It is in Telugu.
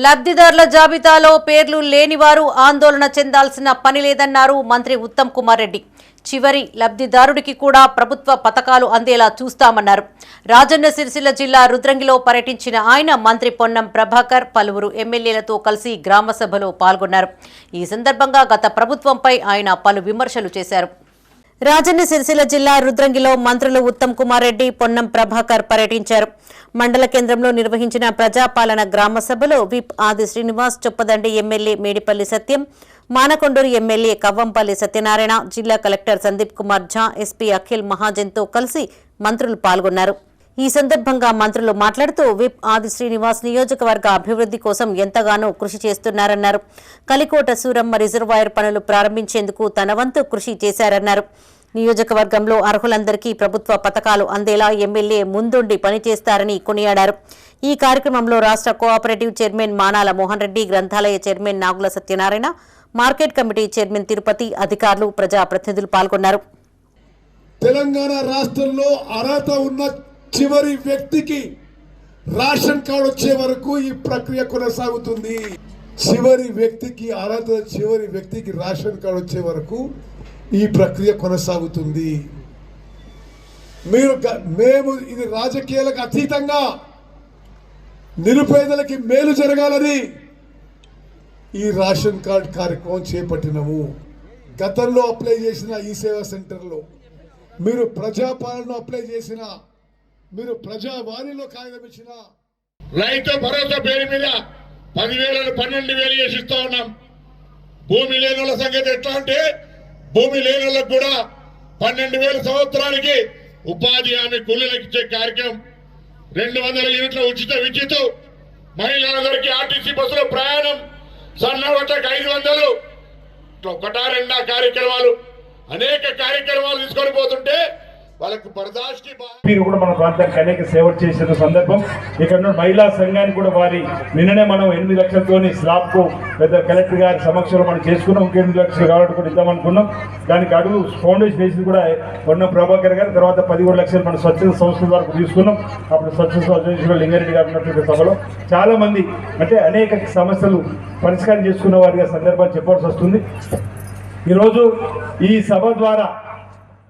లబ్ధిదారుల జాబితాలో పేర్లు లేనివారు ఆందోళన చెందాల్సిన పని లేదన్నారు మంత్రి ఉత్తమ్ కుమార్ రెడ్డి. చివరి లబ్ధిదారుడికి కూడా ప్రభుత్వ పథకాలు అందేలా చూస్తామన్నారు. రాజన్న సిరిసిల్ల జిల్లా రుద్రంగిలో పర్యటించిన ఆయన మంత్రి పొన్నం ప్రభాకర్ పలువురు ఎమ్మెల్యేలతో కలిసి గ్రామ సభలో పాల్గొన్నారు. ఈ సందర్భంగా గత ప్రభుత్వంపై ఆయన పలు విమర్శలు చేశారు. రాజన్న సిరిసిల్ల జిల్లా రుద్రంగిలో మంత్రులు ఉత్తమ్ కుమార్ రెడ్డి, పొన్నం ప్రభాకర్ పర్యటించారు. మండల కేంద్రంలో నిర్వహించిన ప్రజాపాలన గ్రామ సభలో విప్ ఆది శ్రీనివాస్, చొప్పదండి ఎమ్మెల్యే మేడిపల్లి సత్యం, మానకొండూరు ఎమ్మెల్యే కవ్వంపల్లి సత్యనారాయణ, జిల్లా కలెక్టర్ సందీప్ కుమార్ ఝా, ఎస్పీ అఖిల్ మహాజన్తో కలిసి మంత్రులు పాల్గొన్నారు. ఈ సందర్భంగా మంత్రులు మాట్లాడుతూ విప్ ఆది శ్రీనివాస్ నియోజకవర్గ అభివృద్ధి కోసం ఎంతగానో కృషి చేస్తున్నారన్నారు. కలికోట సూరమ్మ రిజర్వాయర్ పనులు ప్రారంభించేందుకు తన వంతు కృషి చేశారన్నారు. నియోజకవర్గంలో అర్హులందరికీ ప్రభుత్వ పథకాలు అందేలా ఎమ్మెల్యే ముందుండి పనిచేస్తారని కొనియాడారు. ఈ కార్యక్రమంలో రాష్ట్ర కోఆపరేటివ్ చైర్మన్ మానాల మోహన్ రెడ్డి, గ్రంథాలయ chairman Nagula Satyanarayana, market committee chairman Tirupati, అధికారులు, ప్రజాప్రతినిధులు పాల్గొన్నారు. తెలంగాణ రాష్ట్రంలో అర్హత ఉన్న చివరి వ్యక్తికి రేషన్ కార్డు వచ్చే వరకు ఈ ప్రక్రియ కొనసాగుతుంది. చివరి వ్యక్తికి అర్హత, చివరి వ్యక్తికి రేషన్ కార్డు వచ్చే వరకు ఈ ప్రక్రియ కొనసాగుతుంది. మేము ఇది రాజకీయాలకు అతీతంగా నిరుపేదలకి మేలు జరగాలని ఈ రేషన్ కార్డు కార్యక్రమం చేపట్టినము. గతంలో అప్లై చేసిన ఈ సేవా సెంటర్లో మీరు ప్రజాపాలన అప్లై చేసిన, మీరు ప్రజావాణిలో కాగితం ఇచ్చిన రైతు భరోసా పేరు మీద 10,000 12,000 చేసి ఇస్తా ఉన్నాం. భూమి లేని వాళ్ళ సంగతి ఎట్లా అంటే, భూమి లేని వాళ్ళకు కూడా 12,000 సంవత్సరానికి ఉపాధి హామీ కూలీలకు ఇచ్చే కార్యక్రమం, 200 యూనిట్ల ఉచిత విద్యుత్, మహిళలందరికీ ఆర్టీసీ బస్సులో ప్రయాణం, సన్నవటకు 500, ఒకటా రెండా కార్యక్రమాలు, అనేక కార్యక్రమాలు తీసుకొని పోతుంటే వాళ్ళకు బర్దాష్కి మీరు కూడా మన ప్రాంతానికి అనేక సేవలు చేసిన సందర్భం. ఇక్కడ మహిళా సంఘానికి కూడా వారి నిన్ననే మనం 8 లక్షలతో స్లాబ్ కు పెద్ద కలెక్టర్ గారి సమక్షంలో మనం చేసుకున్నాం. 8 లక్షలు కావాలంటే కూడా ఇద్దామనుకున్నాం. దానికి అడుగు ఫౌండేషన్ వేసి కూడా పొన్నం ప్రభాకర్ గారు, తర్వాత 13 లక్షలు మన స్వచ్ఛత సంస్థల వరకు తీసుకున్నాం. అప్పుడు స్వచ్ఛత అధ్యక్షుడు లింగారెడ్డి గారు ఉన్నటువంటి సభలో చాలా మంది అంటే అనేక సమస్యలు పరిష్కారం చేసుకున్న వారిగా సందర్భాన్ని చెప్పాల్సి వస్తుంది. ఈరోజు ఈ సభ ద్వారా